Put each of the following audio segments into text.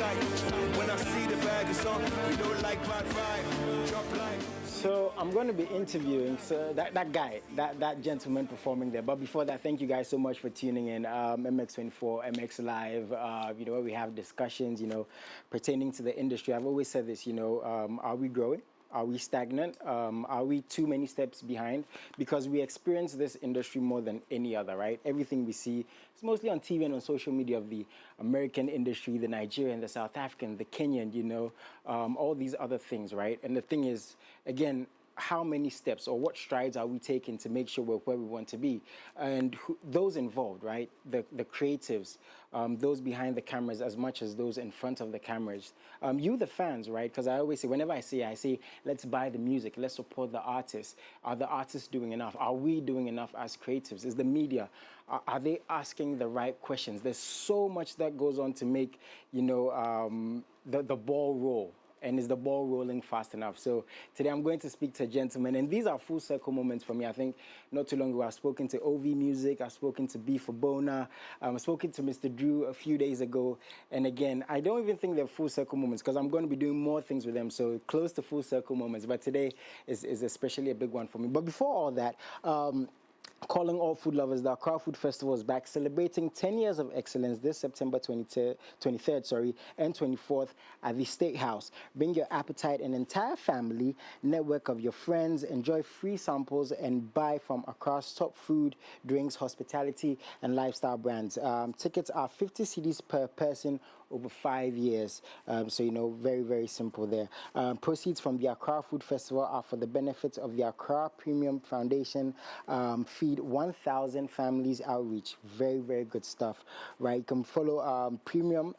sight. When I see the bag is on, we don't like bad vibe. Drop like. So I'm going to be interviewing that guy, that gentleman performing there. But before that, thank you guys so much for tuning in. MX24, Mxlive, where we have discussions, pertaining to the industry. I've always said this, are we growing? Are we stagnant? Are we too many steps behind? Because we experience this industry more than any other, right? Everything we see is mostly on TV and on social media of the American industry, the Nigerian, the South African, the Kenyan, all these other things, right? And the thing is, again, how many steps or what strides are we taking to make sure we're where we want to be? And those involved, right? The creatives, those behind the cameras as much as those in front of the cameras. You, the fans, right? Because I always say, whenever I say, let's buy the music, let's support the artists. Are the artists doing enough? Are we doing enough as creatives? Is the media, are they asking the right questions? There's so much that goes on to make, the ball roll. And is the ball rolling fast enough? So today I'm going to speak to a gentleman, and these are full circle moments for me. I think not too long ago I've spoken to OV Music, I've spoken to B for Bona, I've spoken to Mr. Drew a few days ago, and again, I don't even think they're full circle moments because I'm going to be doing more things with them, so close to full circle moments, but today is especially a big one for me. But before all that, calling all food lovers, the Accra Food Festival is back, celebrating 10 years of excellence this September 23rd and 24th at the State House. Bring your appetite and entire family, network of your friends, enjoy free samples, and buy from Accra's top food, drinks, hospitality, and lifestyle brands. Tickets are 50 cedis per person over 5 years. Very, very simple there. Proceeds from the Accra Food Festival are for the benefits of the Accra Premium Foundation, Feed 1,000 Families Outreach. Very, very good stuff, right? You can follow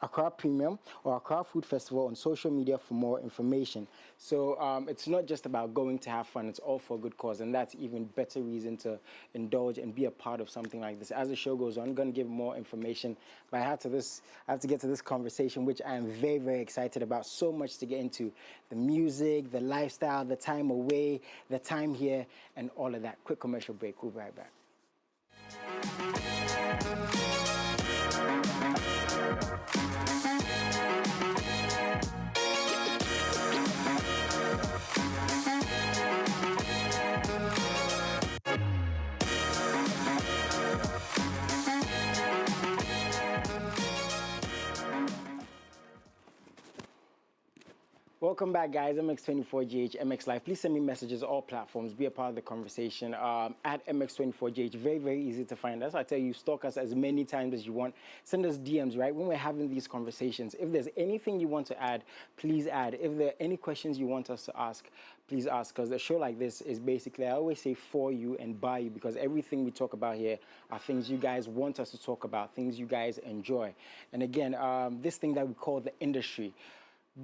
Accra Premium or Accra Food Festival on social media for more information. So it's not just about going to have fun, it's all for a good cause, and that's even better reason to indulge and be a part of something like this. As the show goes on, I'm going to give more information, but I have to get to this conversation, which I am very, very excited about. So much to get into: the music, the lifestyle, the time away, the time here, and all of that. Quick commercial break. We'll be right back. Welcome back, guys. MX24GH, Mxlive. Please send me messages, all platforms. Be a part of the conversation at MX24GH. Very, very easy to find us. I tell you, stalk us as many times as you want. Send us DMs, right? When we're having these conversations, if there's anything you want to add, please add. If there are any questions you want us to ask, please ask. Because a show like this is basically, I always say, for you and by you, because everything we talk about here are things you guys want us to talk about, things you guys enjoy. And again, this thing that we call the industry.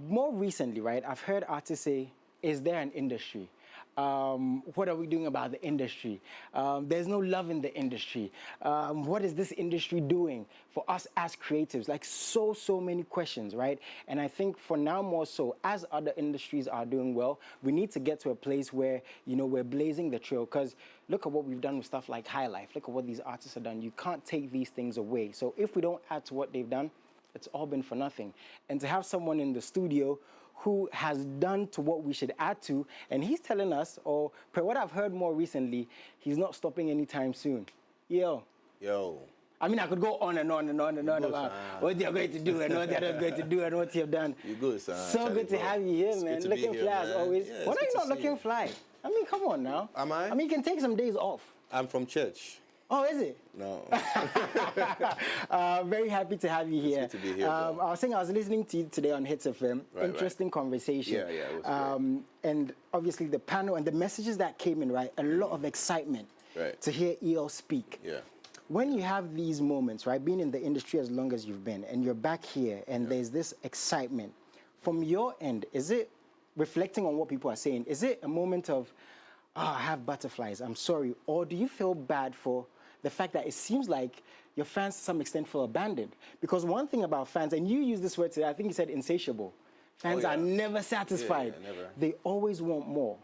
More recently, right, I've heard artists say, is there an industry? What are we doing about the industry? There's no love in the industry. What is this industry doing for us as creatives? Like so many questions, right? And I think for now more so, as other industries are doing well, we need to get to a place where, we're blazing the trail. Because look at what we've done with stuff like High Life. Look at what these artists have done. You can't take these things away. So if we don't add to what they've done, it's all been for nothing. And to have someone in the studio who has done to what we should add to, and he's telling us, or per what I've heard more recently, he's not stopping anytime soon. Yo. I mean, I could go on and on and on and on about what you're going to do and what you're going to do and what you've done. You're good, son. So good to have you here, man. Looking fly as always. Yeah, Why are you not looking fly? I mean, come on now. Am I? I mean, you can take some days off. I'm from church. Oh, is it? No. Very happy to have you here. It's good to be here. I was listening to you today on Hits FM. Interesting conversation. Yeah, it was great. And obviously the panel and the messages that came in, right? A lot of excitement to hear E.L speak. Yeah. When you have these moments, right? Being in the industry as long as you've been, and you're back here, and there's this excitement. From your end, is it reflecting on what people are saying? Is it a moment of, I have butterflies, I'm sorry, or do you feel bad for the fact that it seems like your fans to some extent feel abandoned? Because one thing about fans, and you use this word today, I think you said insatiable. Fans are never satisfied. Yeah, never. They always want more.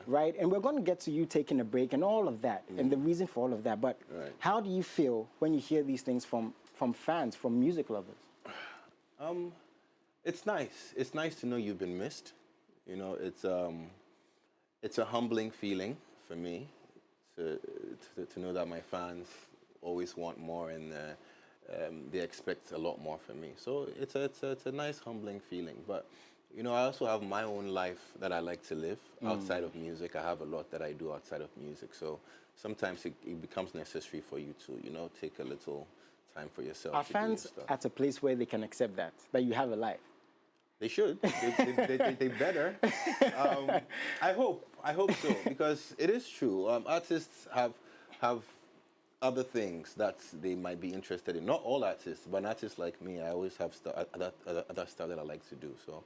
Right? And we're going to get to you taking a break and all of that, and the reason for all of that. But how do you feel when you hear these things from fans, from music lovers? It's nice. It's nice to know you've been missed. You know, it's a humbling feeling for me to, to know that my fans always want more and they expect a lot more from me. So it's a nice humbling feeling. But you know, I also have my own life that I like to live outside of music. I have a lot that I do outside of music. So sometimes it becomes necessary for you to, you know, take a little time for yourself. Are to do your fans stuff. at a place where they can accept that you have a life? They should. They better. I hope so, because it is true. Artists have other things that they might be interested in. Not all artists, but an artist like me, I always have other stuff that I like to do. So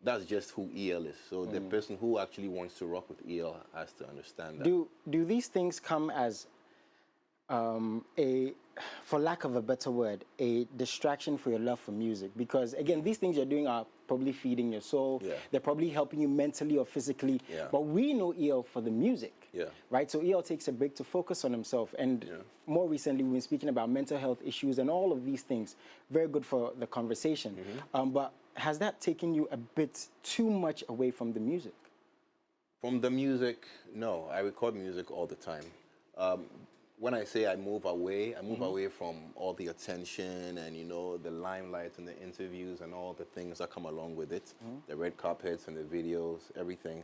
that's just who E.L is. So the person who actually wants to rock with E.L has to understand that. Do these things come as a, for lack of a better word, a distraction for your love for music? Because again, these things you're doing are probably feeding your soul. Yeah. They're probably helping you mentally or physically. Yeah. But we know E.L for the music. Yeah. Right? So E.L takes a break to focus on himself. And more recently, we've been speaking about mental health issues and all of these things. Very good for the conversation. But has that taken you a bit too much away from the music? From the music, no. I record music all the time. When I say I move away from all the attention and, you know, the limelight and the interviews and all the things that come along with it, the red carpets and the videos, everything.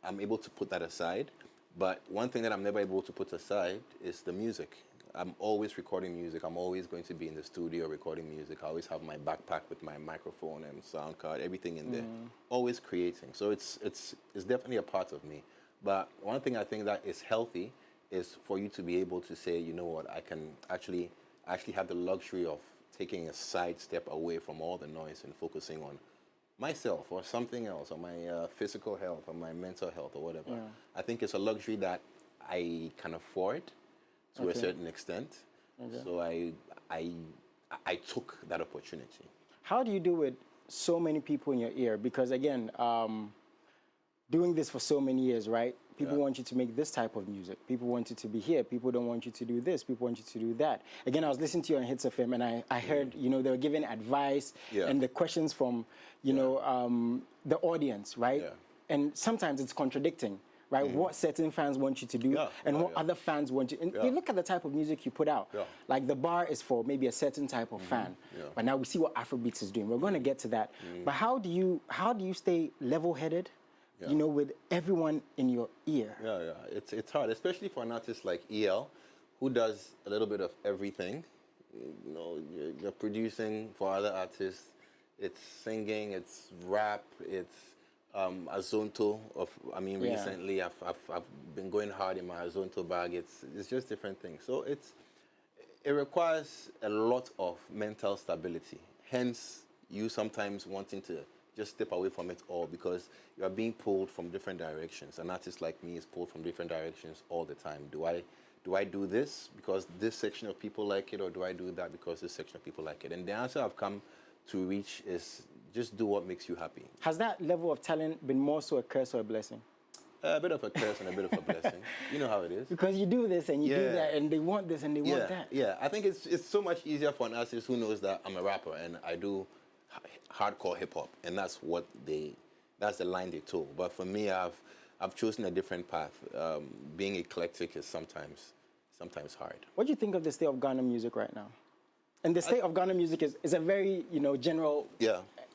I'm able to put that aside. But one thing that I'm never able to put aside is the music. I'm always recording music. I'm always going to be in the studio recording music. I always have my backpack with my microphone and sound card, everything in there. Always creating. So it's definitely a part of me. But one thing I think that is healthy is for you to be able to say, you know what, I can actually have the luxury of taking a side step away from all the noise and focusing on myself or something else, or my physical health or my mental health or whatever. I think it's a luxury that I can afford to a certain extent. So I took that opportunity. How do you do with so many people in your ear? Because again, doing this for so many years, right? People want you to make this type of music. People want you to be here. People don't want you to do this. People want you to do that. Again, I was listening to you on Hits FM, and I heard, you know, they were giving advice and the questions from, you know, the audience, right? Yeah. And sometimes it's contradicting, right? What certain fans want you to do and what other fans want you. And you look at the type of music you put out. Like the bar is for maybe a certain type of fan. But now we see what Afrobeats is doing. We're going to get to that. But how do you stay level-headed? You know, with everyone in your ear. It's hard, especially for an artist like E.L, who does a little bit of everything. You know, you're producing for other artists. It's singing, it's rap, it's Azonto. Recently I've been going hard in my Azonto bag. It's just different things. So it requires a lot of mental stability. Hence, you sometimes wanting to just step away from it all because you are being pulled from different directions. An artist like me is pulled from different directions all the time. Do I do this because this section of people like it, or do I do that because this section of people like it? And the answer I've come to reach is just do what makes you happy. Has that level of talent been more so a curse or a blessing? A bit of a curse and a bit of a blessing. You know how it is. Because you do this and you do that, and they want this and they want that. Yeah, I think it's so much easier for an artist who knows that I'm a rapper and I do hardcore hip hop, and that's the line they told. But for me, I've chosen a different path. Being eclectic is sometimes hard. What do you think of the state of Ghana music right now? And the state of Ghana music is a very, you know, general.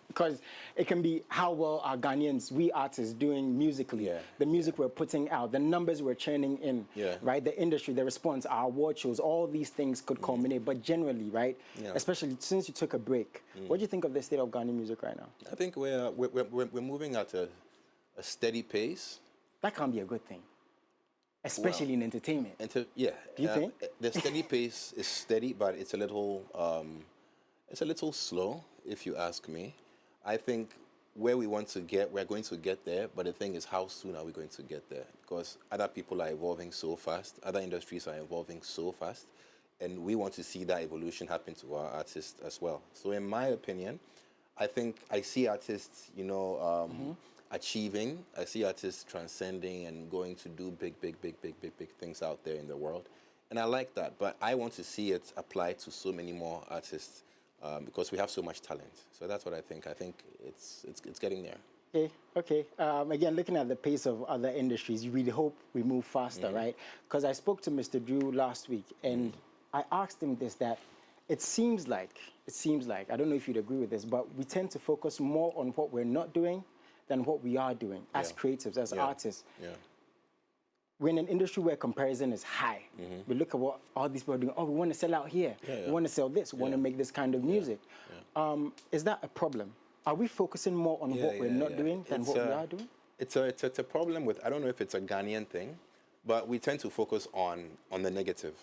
Because it can be how well are Ghanaians, we artists, doing musically. The music we're putting out, the numbers we're churning in, right? The industry, the response, our award shows, all these things could culminate. But generally, right? Especially since you took a break, what do you think of the state of Ghana music right now? I think we're moving at a steady pace. That can't be a good thing, especially in entertainment. Do you think? The steady pace is steady, but it's a little slow, if you ask me. I think where we want to get, we're going to get there, but the thing is, how soon are we going to get there? Because other people are evolving so fast, other industries are evolving so fast, and we want to see that evolution happen to our artists as well. So in my opinion, I think I see artists, you know, achieving, I see artists transcending and going to do big things out there in the world. And I like that, but I want to see it applied to so many more artists because we have so much talent. So that's what I think. I think it's getting there. Okay, okay. Again, looking at the pace of other industries, you really hope we move faster, right? Because I spoke to Mr. Drew last week, and I asked him this, that it seems like, I don't know if you'd agree with this, but we tend to focus more on what we're not doing than what we are doing as creatives, as artists. Yeah. We're in an industry where comparison is high. We look at what all these people are doing. Oh, we want to sell out here. We want to sell this. We want to make this kind of music. Is that a problem? Are we focusing more on what we're not doing than what we are doing? It's a problem with, I don't know if it's a Ghanaian thing, but we tend to focus on the negative.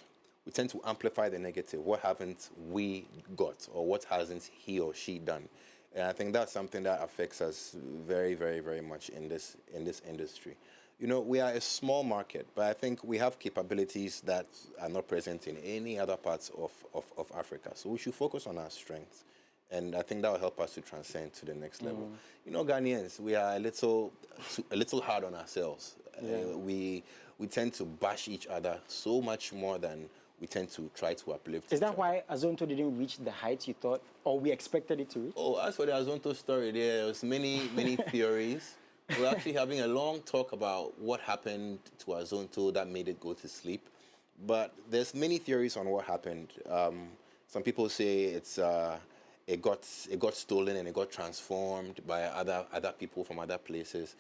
We tend to amplify the negative. What haven't we got, or what hasn't he or she done? And I think that's something that affects us very, very, very much in this industry. You know, we are a small market, but I think we have capabilities that are not present in any other parts of Africa. So we should focus on our strengths. And I think that will help us to transcend to the next level. You know, Ghanaians, we are a little hard on ourselves. We tend to bash each other so much more than we tend to try to uplift. Is that why Azonto didn't reach the heights you thought, or we expected it to reach? Oh, as for the Azonto story, there was many theories. We're actually having a long talk about what happened to Azonto that made it go to sleep. But there's many theories on what happened. Some people say it got stolen and it got transformed by other people from other places.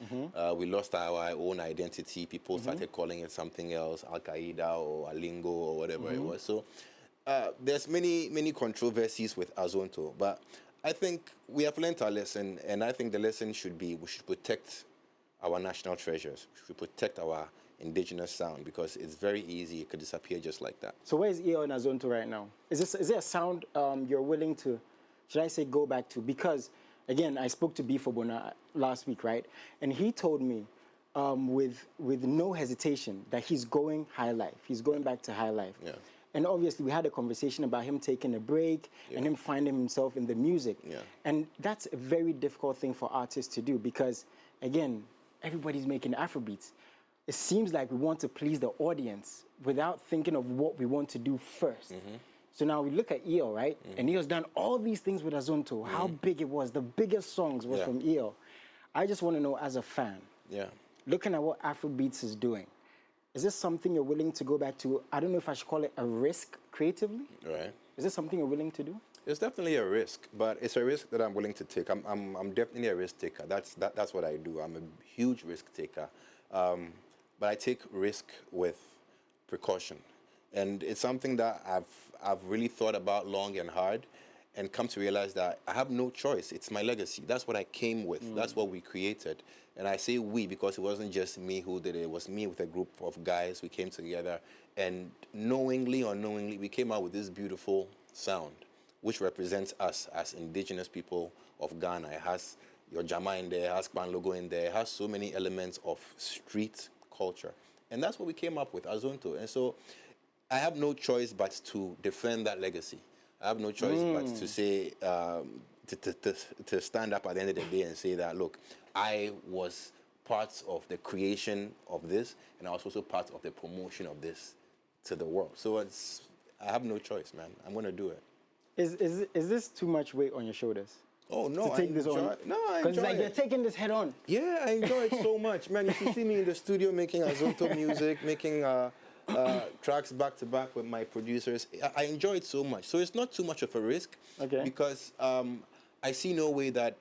We lost our own identity. People started calling it something else, Al Qaeda or Alingo or whatever it was. So there's many controversies with Azonto, but I think we have learned our lesson, and I think the lesson should be we should protect our national treasures. We should protect our indigenous sound, because it's very easy. It could disappear just like that. So where is E.L and Azonto right now? Is there a sound you're willing to, should I say, go back to? Because, again, I spoke to B. Fobona last week, right? And he told me with no hesitation that he's going high life. He's going back to high life. Yeah. And obviously, we had a conversation about him taking a break and him finding himself in the music. Yeah. And that's a very difficult thing for artists to do because, again, everybody's making Afrobeats. It seems like we want to please the audience without thinking of what we want to do first. So now we look at E.L, right? And E.L's done all these things with Azonto, how big it was. The biggest songs were from E.L. I just want to know, as a fan, looking at what Afrobeats is doing, is this something you're willing to go back to? I don't know if I should call it a risk creatively. Right. Is this something you're willing to do? It's definitely a risk, but it's a risk that I'm willing to take. I'm definitely a risk taker. That's what I do. I'm a huge risk taker, but I take risk with precaution, and it's something that I've really thought about long and hard, and come to realize that I have no choice. It's my legacy. That's what I came with. That's what we created. And I say we because it wasn't just me who did it. It was me with a group of guys. We came together, and knowingly or unknowingly, we came out with this beautiful sound, which represents us as indigenous people of Ghana. It has your Jama in there, it has Kpan logo in there, it has so many elements of street culture. And that's what we came up with, Azonto. And so I have no choice but to defend that legacy. I have no choice but to say, to stand up at the end of the day and say that, look, I was part of the creation of this, and I was also part of the promotion of this to the world. So I have no choice, man. I'm going to do it. Is this too much weight on your shoulders? Oh, no, to take this on? No, I enjoy it. Because like you're taking this head on. Yeah, I enjoy it so much, man. You should see me in the studio making Azonto music, making tracks back to back with my producers. I enjoy it so much. So it's not too much of a risk, because I see no way that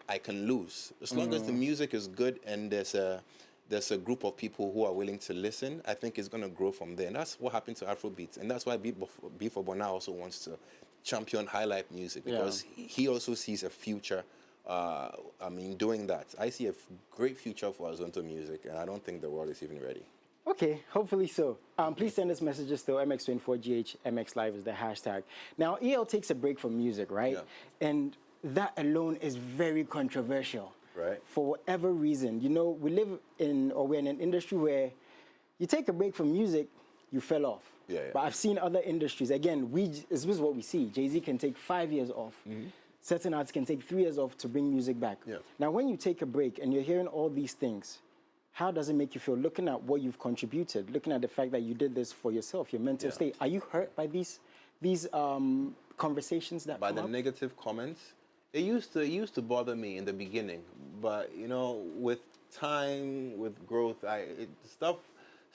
I can lose. As long as the music is good and there's a group of people who are willing to listen, I think it's going to grow from there. And that's what happened to Afrobeats. And that's why B. Fobona also wants to champion high life music, because he also sees a future doing that. I see a great future for Azonto music, and I don't think the world is even ready. Okay, hopefully so. Please send us messages to MX24GH, Mxlive is the hashtag. Now, E.L takes a break from music, right? Yeah. And that alone is very controversial. Right. For whatever reason. You know, we're in an industry where you take a break from music, you fell off. Yeah. But I've seen other industries, again, this is what we see. Jay-Z can take 5 years off. Certain artists can take 3 years off to bring music back. Yeah. Now, when you take a break and you're hearing all these things, how does it make you feel? Looking at what you've contributed, looking at the fact that you did this for yourself, your mental state, are you hurt by these conversations that By come the up? negative comments, it used to bother me in the beginning, but you know, with time, with growth, stuff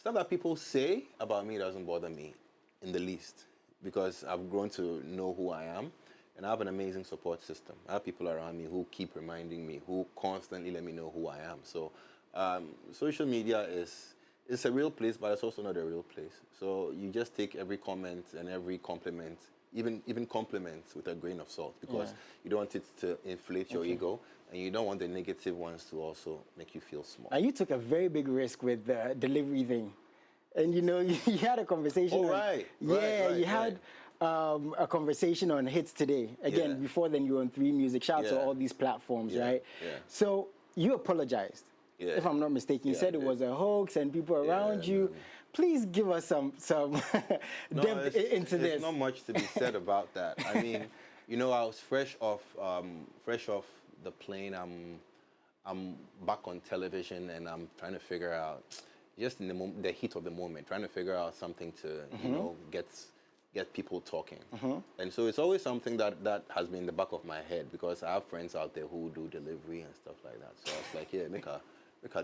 that people say about me doesn't bother me in the least, because I've grown to know who I am, and I have an amazing support system. I have people around me who keep reminding me, who constantly let me know who I am. So, social media is it's a real place, but it's also not a real place. So you just take every comment and every compliment, even compliments, with a grain of salt, because Yeah. you don't want it to inflate your ego, and you don't want the negative ones to also make you feel small. Now, you took a very big risk with the delivery thing. And you know, you had a conversation. Oh, on, right. Yeah, Right, you had a conversation on Hits Today. Again, Yeah. before then you were on 3 Music. Shout out to Yeah. all these platforms, Yeah, right? yeah. So you apologized, Yeah. if I'm not mistaken. You Yeah, said I it did. was a hoax and people around you. man. Please give us some No, depth into there's this. not much to be said about that. I mean, you know, I was fresh off the plane. I'm back on television, and I'm trying to figure out, just in the heat of the moment, trying to figure out something to, you know, get people talking. And so it's always something that has been in the back of my head, because I have friends out there who do delivery and stuff like that. So I was like, yeah, make her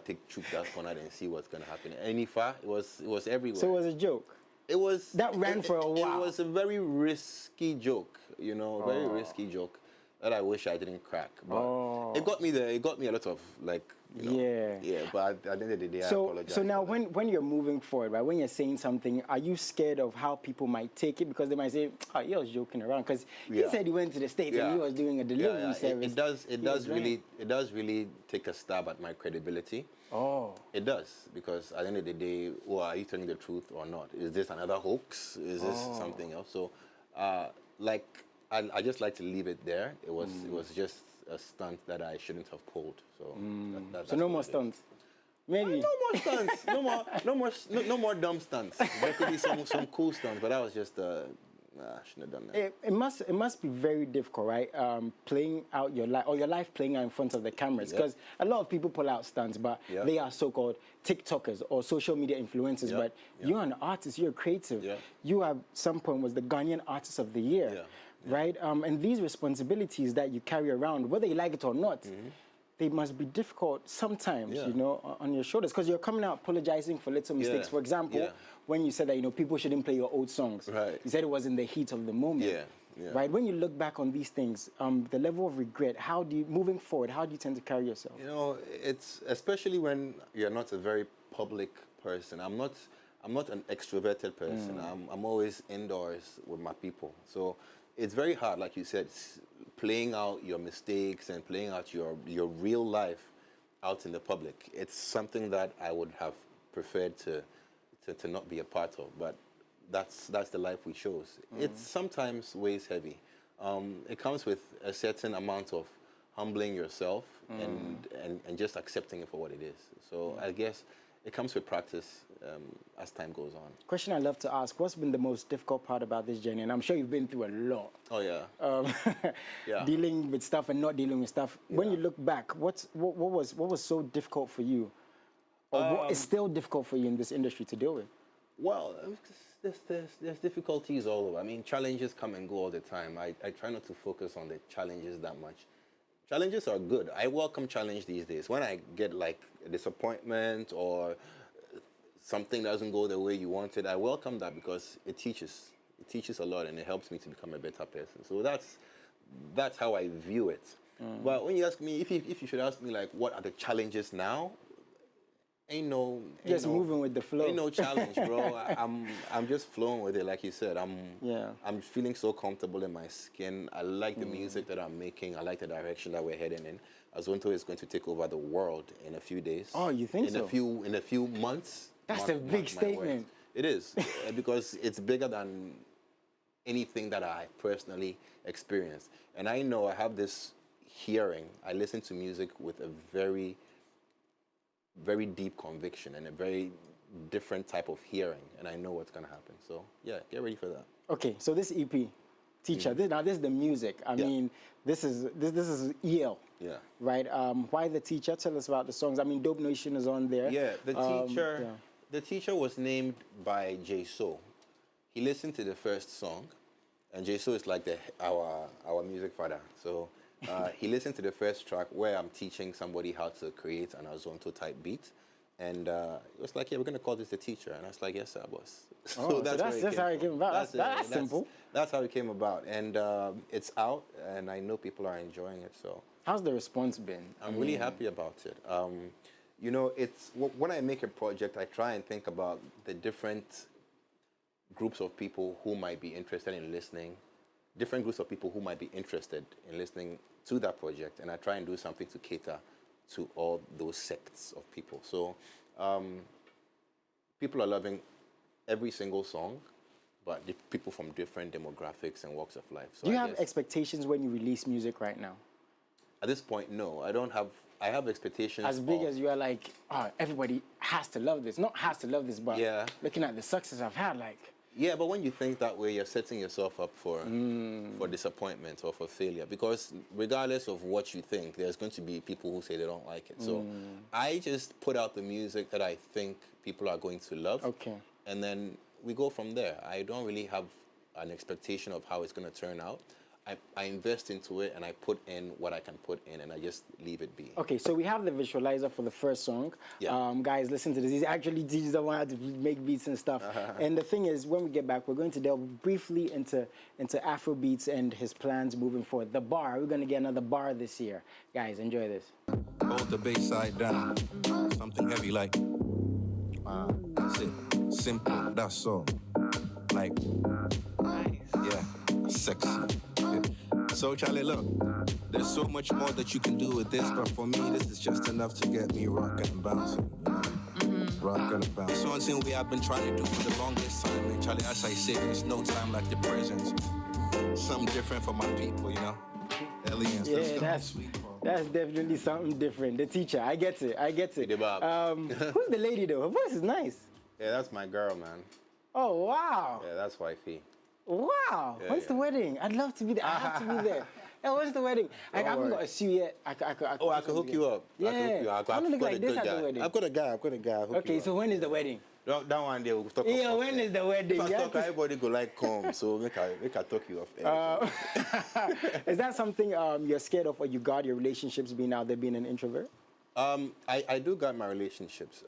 take troop that corner and see what's gonna happen. And if it was everywhere. So it was a joke. It was That ran for a while. It was a very risky joke, you know, very risky joke that I wish I didn't crack. But it got me there. It got me a lot of, like, you know, yeah. But at the end of the day, I apologize. So now, for that. when you're moving forward, right? When you're saying something, are you scared of how people might take it? Because they might say, "Oh, he was joking around." Because he said he went to the States and he was doing a delivery service. It does really take a stab at my credibility. Oh. It does, because at the end of the day, well, are you telling the truth or not? Is this another hoax? Is this something else? So, I just like to leave it there. It was just a stunt that I shouldn't have pulled. So, that's So no what more it is. stunts. Maybe. No more stunts. No more dumb stunts. There could be some cool stunts, but that was just I shouldn't have done that. It must be very difficult, right? Playing out your life, or your life playing out in front of the cameras, because a lot of people pull out stunts, but they are so-called TikTokers or social media influencers. But you're an artist, you're a creative. You at some point was the Ghanaian Artist of the Year, right? And these responsibilities that you carry around, whether you like it or not, they must be difficult sometimes, you know, on your shoulders, because you're coming out apologizing for little mistakes. For example, when you said that, you know, people shouldn't play your old songs, you said it was in the heat of the moment, right? When you look back on these things, the level of regret, moving forward, how do you tend to carry yourself? You know, it's especially when you're not a very public person. I'm not an extroverted person. I'm always indoors with my people. So it's very hard, like you said, playing out your mistakes and playing out your real life out in the public. It's something that I would have preferred to not be a part of, but that's the life we chose. It sometimes weighs heavy. It comes with a certain amount of humbling yourself and just accepting it for what it is. So I guess it comes with practice as time goes on. Question I love to ask, what's been the most difficult part about this journey? And I'm sure you've been through a lot. Oh, yeah. Dealing with stuff and not dealing with stuff. When you look back, what was so difficult for you? Or what is still difficult for you in this industry to deal with? Well, there's difficulties all over. I mean, challenges come and go all the time. I try not to focus on the challenges that much. Challenges are good. I welcome challenge these days. When I get like a disappointment or something doesn't go the way you wanted, I welcome that, because it teaches. It teaches a lot, and it helps me to become a better person. So that's how I view it. But when you ask me, if you should ask me, like, what are the challenges now? Just moving with the flow. Ain't no challenge, bro. I'm just flowing with it, like you said. I'm feeling so comfortable in my skin. I like the music that I'm making. I like the direction that we're heading in. Azonto is going to take over the world in a few days. Oh, you think so? In a few months. That's a big statement. It is, because it's bigger than anything that I personally experienced. And I know I have this hearing. I listen to music with a very, very deep conviction and a very different type of hearing, and I know what's gonna happen. So yeah, get ready for that. Okay, so this EP, Teacher. Now this is the music. I mean, this is E.L. Yeah. Right. Why the Teacher? Tell us about the songs. I mean, Dope Nation is on there. Yeah, the teacher was named by JASON. He listened to the first song, And JSO is like our music father. So he listened to the first track where I'm teaching somebody how to create an Azonto type beat. And it was like, yeah, we're going to call this the teacher. And I was like, yes, sir, boss. So that's how it came about. That's simple. That's how it came about. And it's out, and I know people are enjoying it. So how's the response been? I'm really happy about it. You know, it's when I make a project, I try and think about the different groups of people who might be interested in listening, different groups of people who might be interested in listening to that project, and I try and do something to cater to all those sects of people. So people are loving every single song, but the people from different demographics and walks of life. So do you have expectations when you release music right now? At this point, no. I don't have. I have expectations. As big as you are, like, oh, everybody has to love this. Not has to love this, but looking at the success I've had, like. Yeah, but when you think that way, you're setting yourself up for disappointment or for failure. Because regardless of what you think, there's going to be people who say they don't like it. So I just put out the music that I think people are going to love. Okay. And then we go from there. I don't really have an expectation of how it's going to turn out. I invest into it and I put in what I can put in and I just leave it be. Okay, so we have the visualizer for the first song. Yeah. Guys, listen to this. He's actually teaches someone how to make beats and stuff. And the thing is, when we get back, we're going to delve briefly into Afro beats and his plans moving forward. The bar, we're going to get another bar this year. Guys, enjoy this. Hold the bass side down. Something heavy like, that's it. Simple, that's all. Like, yeah, sexy. Yeah. So Charlie, look, there's so much more that you can do with this, but for me, this is just enough to get me rocking and bouncing. You know? Rocking and bouncing. Something we have been trying to do for the longest time, and Charlie, as I say, there's no time like the present. Something different for my people, you know? Aliens, yeah, that's definitely something different. The teacher, I get it. Who's the lady though? Her voice is nice. Yeah, that's my girl, man. Oh wow. Yeah, that's wifey. Wow. Yeah, When's the wedding? I'd love to be there. I have to be there. Yeah, when's the wedding? I haven't got a suit yet. I could hook you up. Yeah. I can hook you up. I don't look like this at the wedding. I've got a guy. Okay, so when is the wedding? That one day we'll talk about. Yeah, when is the wedding? If I talk, everybody go like come, so make I talk you off air. Is that something you're scared of, or you guard your relationships being out there, being an introvert? I do guard my relationships.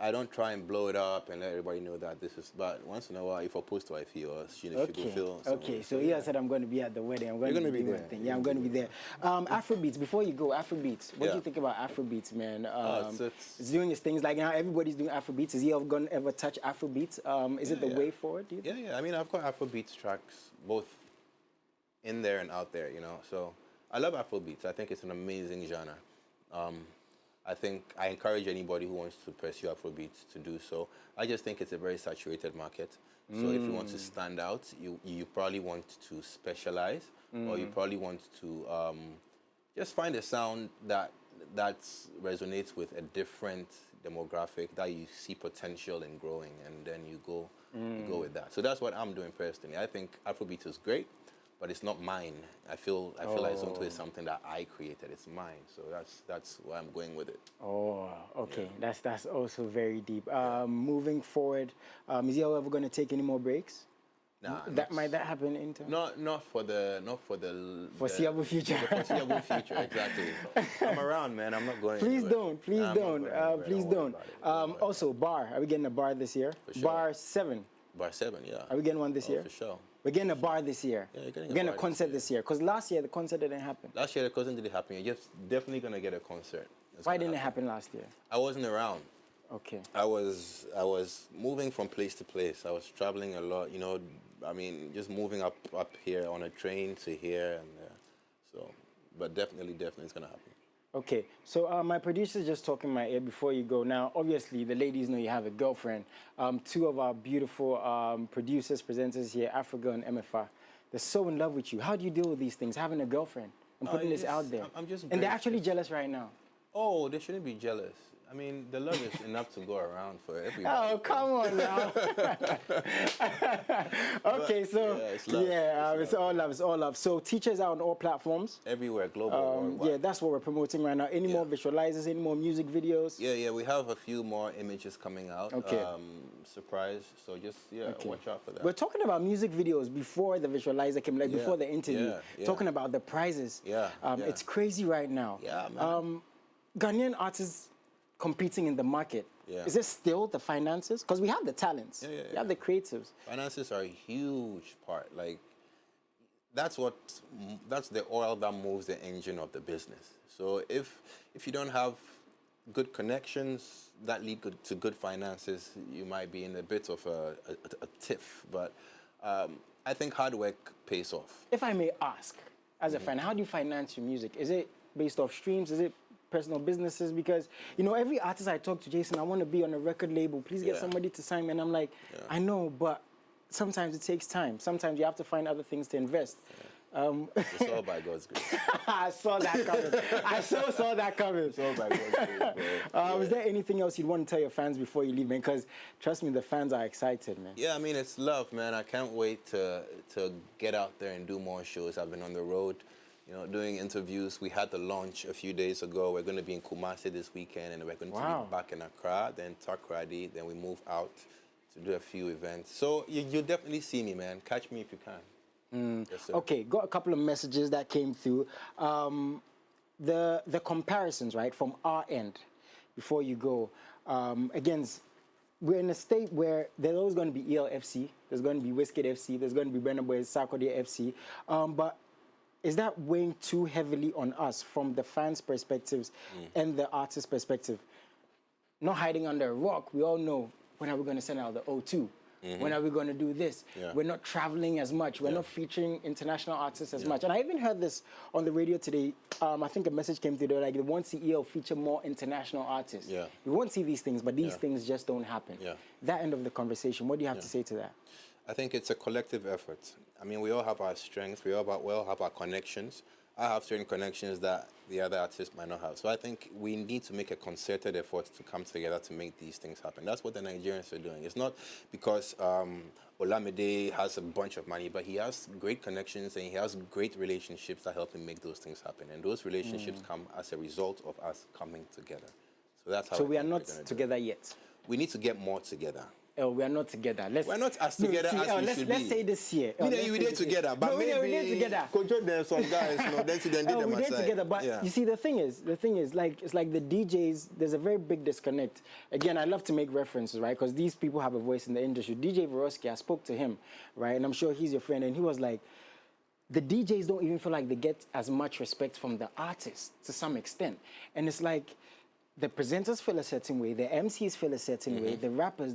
I don't try and blow it up and let everybody know that this is. But once in a while, if I post to I feel, or she go feel. Okay, so you said I'm going to be at the wedding. I'm going to be there. Yeah, I'm going to be there. Afrobeats. Before you go, Afrobeats. What do you think about Afrobeats, man? It's doing its things. Like now, everybody's doing Afrobeats. Is he going to ever touch Afrobeats? Is it the way forward? Do you think? Yeah. I mean, I've got Afrobeats tracks both in there and out there. You know, so I love Afrobeats. I think it's an amazing genre. I think I encourage anybody who wants to pursue Afrobeats to do so. I just think it's a very saturated market. So if you want to stand out, you probably want to specialize, or you probably want to just find a sound that resonates with a different demographic that you see potential in growing, and then you go with that. So that's what I'm doing personally. I think Afrobeats is great, but it's not mine. I feel like Zonto is something that I created. It's mine, so that's why I'm going with it. Oh, okay. Yeah. That's also very deep. Moving forward, is he ever going to take any more breaks? Nah, might that happen in time? Not for the foreseeable future. The foreseeable future, exactly. I'm around, man. I'm not going. Please don't. Please don't. Also, bar. Are we getting a bar this year? For sure. Bar 7. Bar 7, yeah. Are we getting one this year? For sure. We're getting a bar this year. Yeah, you're getting a concert this year. Because last year the concert didn't happen. Last year the concert didn't happen. You're just definitely gonna get a concert. Why didn't it happen last year? I wasn't around. Okay. I was moving from place to place. I was traveling a lot. You know, I mean, just moving up here on a train to here and there. So, but definitely it's gonna happen. Okay, so my producer's just talking in my ear before you go. Now, obviously, the ladies know you have a girlfriend. Two of our beautiful producers, presenters here, Africa and MFR, they're so in love with you. How do you deal with these things, having a girlfriend and putting this out there? I'm just and they're actually jealous right now. Oh, they shouldn't be jealous. I mean, the love is enough to go around for everybody. Oh, come on now. Okay, so yeah, it's love. it's all love. It's all love. So teachers are on all platforms. Everywhere, global, worldwide. Yeah, that's what we're promoting right now. Any more visualizers? Any more music videos? Yeah, we have a few more images coming out. Okay. Surprise. So just watch out for that. We're talking about music videos before the visualizer came, like before the interview. Yeah. Talking about the prizes. It's crazy right now. Yeah, man. Ghanaian artists competing in the market. Yeah. Is it still the finances? Because we have the talents. We have the creatives. Finances are a huge part. Like, that's the oil that moves the engine of the business. So if you don't have good connections that lead to good finances, you might be in a bit of a tiff. But I think hard work pays off. If I may ask, as a fan, how do you finance your music? Is it based off streams? Is it personal businesses? Because, you know, every artist I talk to, Jason, I want to be on a record label. Please get somebody to sign me. And I'm like, I know, but sometimes it takes time. Sometimes you have to find other things to invest. It's all by God's grace. I saw that coming. I saw that coming. It's all by God's grace, bro. Is there anything else you'd want to tell your fans before you leave, man? Because trust me, the fans are excited, man. Yeah, I mean, it's love, man. I can't wait to get out there and do more shows. I've been on the road, you know, doing interviews. We had the launch a few days ago. We're going to be in Kumasi this weekend, and we're going to be back in Accra, then Takoradi, then we move out to do a few events. So you'll definitely see me, man. Catch me if you can. Yes, sir. Okay, got a couple of messages that came through. The comparisons, right, from our end, before you go. Again, we're in a state where there's always going to be E.L FC, there's going to be Wizkid FC, there's going to be Burna Boy's Sarkodie FC, but is that weighing too heavily on us from the fans' perspectives and the artist's perspective? Not hiding under a rock, we all know, when are we going to send out the O2? When are we going to do this? We're not traveling as much. We're not featuring international artists as much. And I even heard this on the radio today. I think a message came through there, like they want to see EL feature more international artists. We won't see these things, but these things just don't happen. That end of the conversation, what do you have to say to that? I think it's a collective effort. I mean, we all have our strengths. We all have our connections. I have certain connections that the other artists might not have. So I think we need to make a concerted effort to come together to make these things happen. That's what the Nigerians are doing. It's not because Olamide has a bunch of money, but he has great connections and he has great relationships that help him make those things happen. And those relationships come as a result of us coming together. So that's how. So we are not together yet. We need to get more together. We are not together. We're not as together as we should be. Let's say this year. We did together, but maybe we did together. Control them, some guys, you know, then did them we did aside. together, but you see, the thing is, like, it's like the DJs. There's a very big disconnect. Again, I love to make references, right? Because these people have a voice in the industry. DJ Vorosky, I spoke to him, right, and I'm sure he's your friend, and he was like, the DJs don't even feel like they get as much respect from the artists to some extent, and it's like, the presenters feel a certain way, the MCs feel a certain way, the rappers,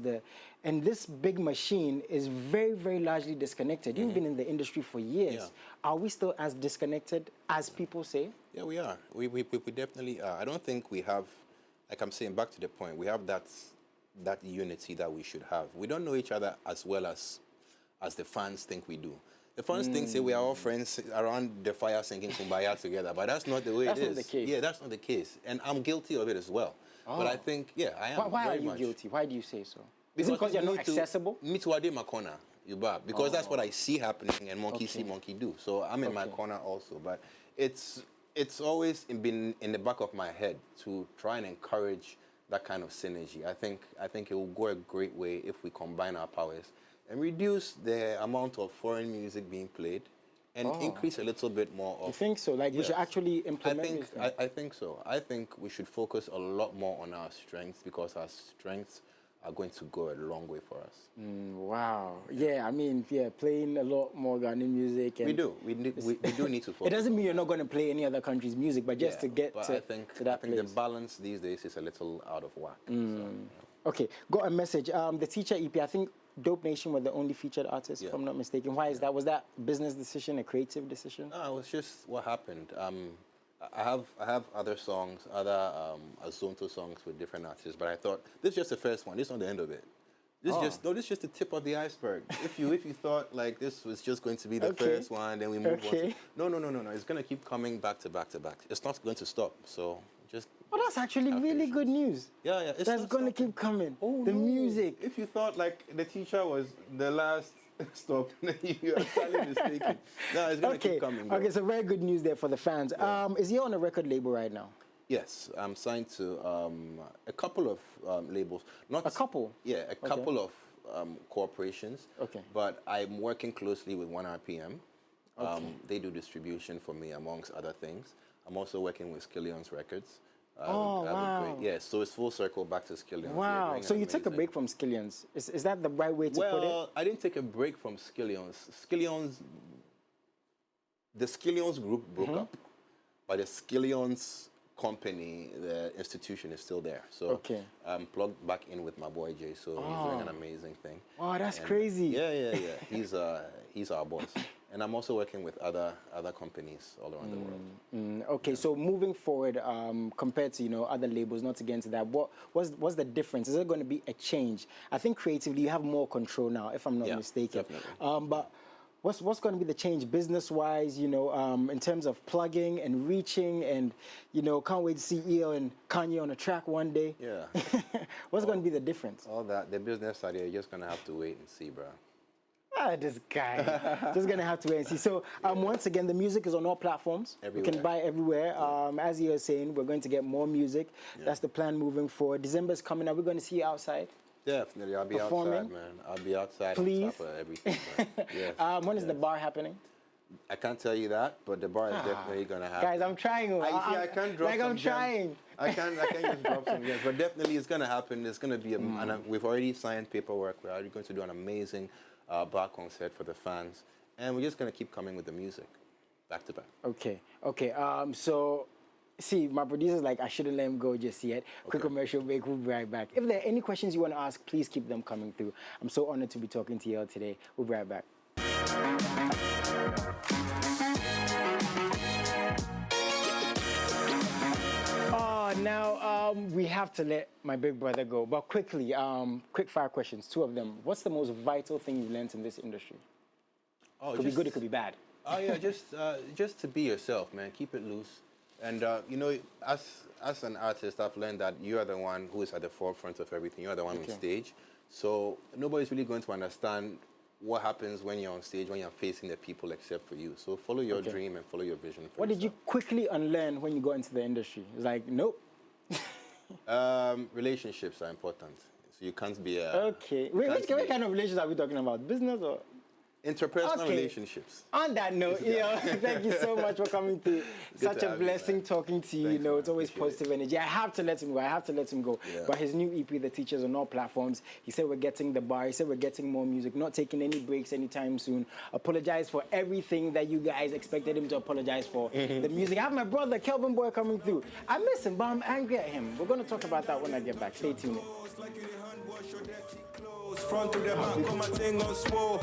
and this big machine is very, very largely disconnected. You've been in the industry for years. Are we still as disconnected as people say? Yeah, we are. We definitely are. I don't think we have, like I'm saying, back to the point, we have that unity that we should have. We don't know each other as well as the fans think we do. The fans think say we are all friends around the fire singing Kumbaya together, but that's not the way it is. That's not the case. Yeah, that's not the case. And I'm guilty of it as well. But I think, I am. Why are you much guilty? Why do you say so? Is it because you're not accessible? Me too, I did my corner, because that's what I see happening, and monkey see, monkey do. So I'm in my corner also. But it's always been in the back of my head to try and encourage that kind of synergy. I think it will go a great way if we combine our powers and reduce the amount of foreign music being played and increase a little bit more of... You think so? Like we should actually implement I think so. I think we should focus a lot more on our strengths, because our strengths are going to go a long way for us. Wow. Yeah, I mean, playing a lot more Ghanaian music. And we do. We do need to focus. It doesn't mean you're not going to play any other country's music, but just to get to that place. The balance these days is a little out of whack. Okay, got a message. The Teacher EP, I think Dope Nation were the only featured artists, if I'm not mistaken. Why is that? Was that a business decision, a creative decision? No, it was just what happened. I have other songs, other Azonto songs with different artists, but I thought this is just the first one. This is not the end of it. This is just the tip of the iceberg. If you thought like this was just going to be the first one, then we move on. No. It's going to keep coming back to back to back. It's not going to stop. So Just Oh, that's actually really good news. yeah, yeah. It's That's not going to stopping. keep coming. Oh, the no. music. If you thought like the teacher was the last stop, you are sadly mistaken. No, it's gonna Okay. keep coming. Bro. Okay, so very good news there for the fans. Is he on a record label right now? Yes, I'm signed to a couple of labels. Not A couple? Yeah, a couple of corporations. Okay. But I'm working closely with 1RPM. Okay. They do distribution for me, amongst other things. I'm also working with Skillion's Records. Oh, wow. Yeah, so it's full circle back to Skillion's. Wow. So you took a break from Skillion's. Is that the right way to put it? Well, I didn't take a break from Skillion's. The Skillion's group broke up, but the Skillion's company, the institution is still there. So Okay. I'm plugged back in with my boy Jay, so he's doing an amazing thing. Oh, that's And crazy. Yeah. He's our boss. And I'm also working with other companies all around the world. Okay, so moving forward, compared to other labels, not to get into that, what's the difference? Is there going to be a change? I think creatively you have more control now, if I'm not Yeah, mistaken. definitely. But what's going to be the change business-wise? In terms of plugging and reaching, and can't wait to see E.L and Kanye on a track one day. Yeah. What's going to be the difference? All that, the business side, you're just gonna have to wait and see, bro. This guy. Just gonna have to wait and see. So once again, the music is on all platforms. Everywhere. You can buy everywhere. As you were saying, we're going to get more music. That's the plan moving forward. December's coming up. We're going to see you outside. Definitely, I'll be Performing. outside, man. I'll be outside Please. on top of everything. Man. Yes. When is the bar happening? I can't tell you that, but the bar is definitely gonna happen. Guys, I'm trying. I can't drop like some I'm gems. trying. I can't just drop some gems, but definitely it's gonna happen. It's gonna be and we've already signed paperwork. We're already going to do an amazing bar concert for the fans, and we're just gonna keep coming with the music, back to back. Okay. So, see, my producer's like, I shouldn't let him go just yet. Quick commercial break. We'll be right back. If there are any questions you want to ask, please keep them coming through. I'm so honored to be talking to y'all today. We'll be right back. Now we have to let my big brother go, but quickly, quick fire questions, 2 of them. What's the most vital thing you've learned in this industry? Oh, Could be good, it could be bad. Oh yeah, just to be yourself, man. Keep it loose, and as an artist, I've learned that you are the one who is at the forefront of everything. You are the one on stage, so nobody's really going to understand what happens when you're on stage, when you're facing the people, except for you. So follow your dream and follow your vision. What did you quickly unlearn when you got into the industry? It's like, nope. Relationships are important, so you can't be a. Okay. Wait, what kind of relationships are we talking about? Business or? Interpersonal relationships. On that note, thank you so much for coming through. Such a blessing talking to you. Thanks, It's always positive energy. I have to let him go. Yeah. But his new EP, The Teachers, on all platforms. He said we're getting the bar. He said we're getting more music. Not taking any breaks anytime soon. Apologize for everything that you guys expected him to apologize for. The music. I have my brother Kelvin Boy coming through. I miss him, but I'm angry at him. We're going to talk about that when I get back. Stay tuned. Front to the back, come and thing on swole.